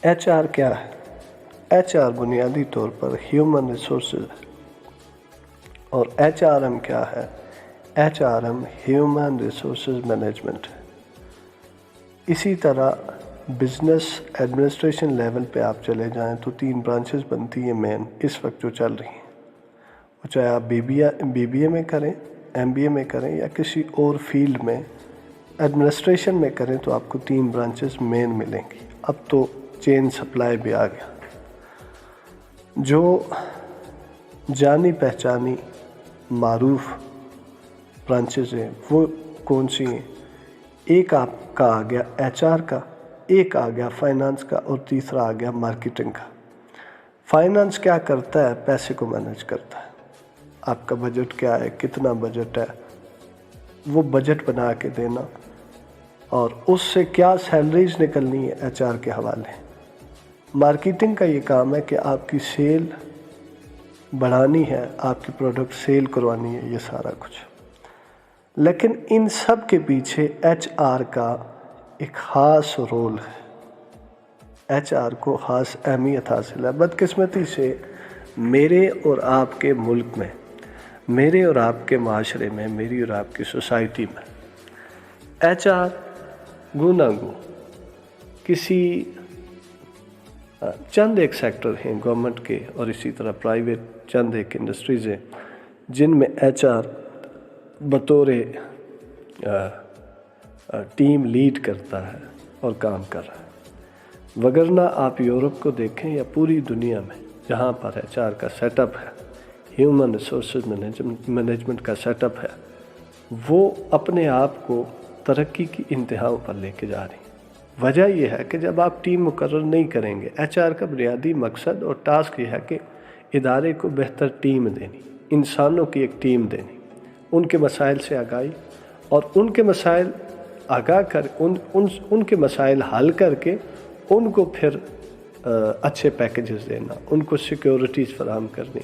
H R क्या है? H R बुनियादी तौर पर ह्यूमन रिसोर्सेज है। और एच आर एम क्या है? H R am human resources management है। इसी तरह बिजनेस एडमिनिस्ट्रेशन लेवल पे आप चले जाएं तो 3 ब्रांचेस बनती हैं मेन इस वक्त जो चल रही हैं। वो चाहे आप BBA में करें, MBA में करें या किसी और फील्ड में एडमिनिस्ट्रेशन में करें, तो आपको 3 ब्रांचेस मेन मिलेंगी। अब तो चेन सप्लाई भी आ गया। जो जानी पहचानी मारूफ ब्रांचेस हैं वो कौन सी हैं? एक आपका आ गया HR का, एक आ गया फाइनेंस का और तीसरा आ गया मार्केटिंग का। फाइनेंस क्या करता है? पैसे को मैनेज करता है। आपका बजट क्या है, कितना बजट है, वो बजट बना के देना और उससे क्या सैलरीज निकलनी है HR के हवाले। मार्केटिंग का ये काम है कि आपकी सेल बढ़ानी है, आपकी प्रोडक्ट सेल करवानी है, ये सारा कुछ। लेकिन इन सब के पीछे HR का एक ख़ास रोल है। HR को ख़ास अहमियत हासिल है। बदकिस्मती से मेरे और आपके मुल्क में, मेरे और आपके माशरे में, मेरी और आपकी सोसाइटी में HR गूनागू किसी चंद एक सेक्टर हैं गवर्नमेंट के और इसी तरह प्राइवेट चंद एक इंडस्ट्रीज़ हैं जिनमें HR बतौर टीम लीड करता है और काम कर रहा है। वगरना आप यूरोप को देखें या पूरी दुनिया में जहाँ पर HR का सेटअप है, ह्यूमन रिसोर्सेज मैनेजमेंट का सेटअप है, वो अपने आप को तरक्की की इंतहाओं पर लेके जा रही है। वजह यह है कि जब आप टीम मुकर्रर नहीं करेंगे, HR का बुनियादी मकसद और टास्क यह है कि इदारे को बेहतर टीम देनी, इंसानों की एक टीम देनी, उनके मसाइल से आगाही और उनके मसाइल आगाह कर उनके मसाइल हल करके उनको फिर अच्छे पैकेजेस देना, उनको सिक्योरिटीज़ फराहम करनी,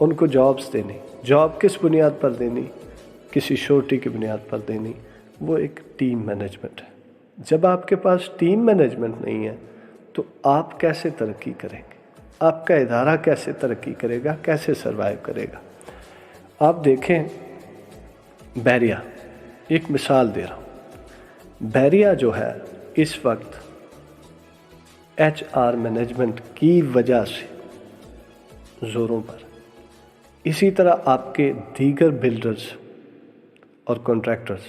उनको जॉब्स देनी। जॉब किस बुनियाद पर देनी? किसी श्योरिटी की बुनियाद पर देनी। वो एक टीम मैनेजमेंट है। जब आपके पास टीम मैनेजमेंट नहीं है तो आप कैसे तरक्की करेंगे? आपका इदारा कैसे तरक्की करेगा, कैसे सर्वाइव करेगा? आप देखें बैरिया, एक मिसाल दे रहा हूँ। बैरिया जो है इस वक्त HR मैनेजमेंट की वजह से ज़ोरों पर, इसी तरह आपके दीगर बिल्डर्स और कॉन्ट्रैक्टर्स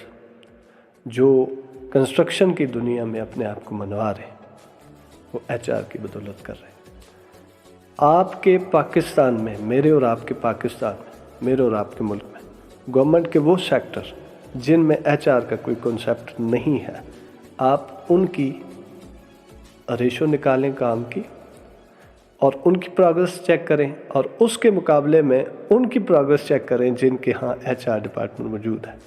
जो कंस्ट्रक्शन की दुनिया में अपने आप को मनवा रहे हैं, वो HR की बदौलत कर रहे हैं। आपके पाकिस्तान में, मेरे और आपके पाकिस्तान में, मेरे और आपके मुल्क में गवर्नमेंट के वो सेक्टर जिनमें HR का कोई कॉन्सेप्ट नहीं है, आप उनकी रेशो निकालें काम की और उनकी प्रोग्रेस चेक करें और उसके मुकाबले में उनकी प्रोग्रेस चेक करें जिनके यहाँ HR डिपार्टमेंट मौजूद है।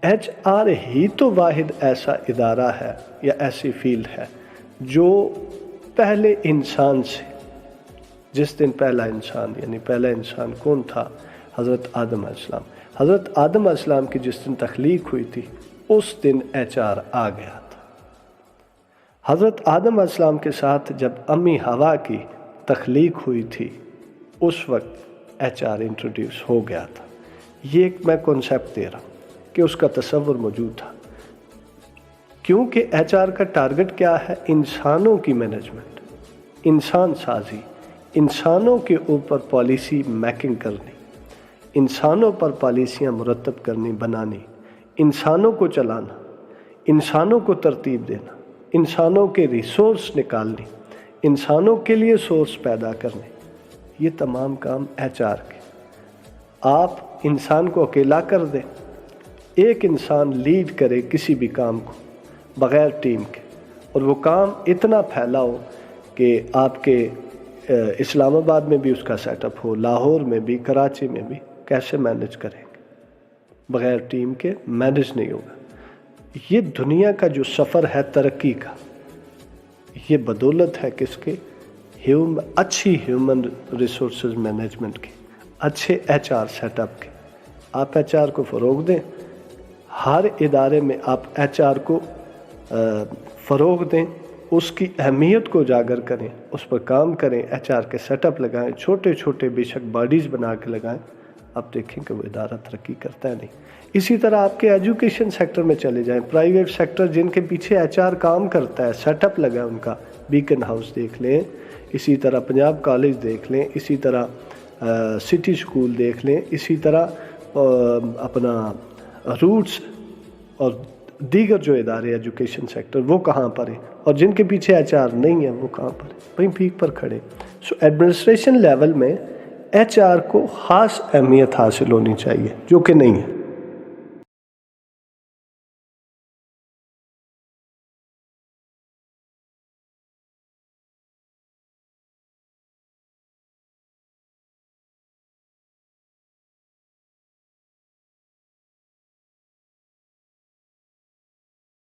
HR ही तो वाहिद ऐसा इदारा है या ऐसी फील्ड है जो पहले इंसान से, जिस दिन पहला इंसान, यानी पहला इंसान कौन था? हज़रत आदम अलैहिस्सलाम। हज़रत आदम अलैहिस्सलाम की जिस दिन तख्लीक हुई थी उस दिन HR आ गया था। हज़रत आदम अलैहिस्सलाम के साथ जब अम्मी हवा की तख्लीक हुई थी उस वक्त HR इंट्रोड्यूस हो गया था। ये एक मैं कॉन्सेप्ट दे रहा हूँ कि उसका तसव्वुर मौजूद था, क्योंकि HR का टारगेट क्या है? इंसानों की मैनेजमेंट, इंसान साजी, इंसानों के ऊपर पॉलिसी मेकिंग करनी, इंसानों पर पॉलिसियाँ मुरतब करनी, बनानी, इंसानों को चलाना, इंसानों को तरतीब देना, इंसानों के रिसोर्स निकालनी, इंसानों के लिए सोर्स पैदा करने, ये तमाम काम HR के। आप इंसान को अकेला कर दें, एक इंसान लीड करे किसी भी काम को बग़ैर टीम के, और वो काम इतना फैला हो कि आपके इस्लामाबाद में भी उसका सेटअप हो, लाहौर में भी, कराची में भी, कैसे मैनेज करेंगे? बग़ैर टीम के मैनेज नहीं होगा। ये दुनिया का जो सफ़र है तरक्की का, ये बदौलत है किसके? अच्छी ह्यूमन रिसोर्सेज मैनेजमेंट की, अच्छे HR सेटअप के। आप HR को फ़रोग़ दें, हर इदारे में आप HR को फ़रोग़ दें, اس کی اہمیت کو اجاگر کریں، اس پر کام کریں، ایچ آر کے سیٹ اپ لگائیں، چھوٹے چھوٹے بے شک باڈیز بنا کے لگائیں، آپ دیکھیں کہ وہ ادارہ ترقی کرتا ہے نہیں۔ اسی طرح آپ کے ایجوکیشن سیکٹر میں چلے جائیں، پرائیویٹ سیکٹر جن کے پیچھے ایچ آر کام کرتا ہے، سیٹ اپ لگا ہے ان کا، بیکن ہاؤس دیکھ لیں، اسی طرح پنجاب کالج دیکھ لیں، اسی طرح سٹی سکول دیکھ لیں، اسی طرح اپنا روٹس اور دیگر جو ادارے ایجوکیشن سیکٹر وہ کہاں پر ہیں، اور جن کے پیچھے ایچ آر نہیں ہے وہ کہاں پر ہیں، وہیں پیک پر کھڑے۔ سو ایڈمنسٹریشن لیول میں ایچ آر کو خاص اہمیت حاصل ہونی چاہیے، جو کہ نہیں ہے۔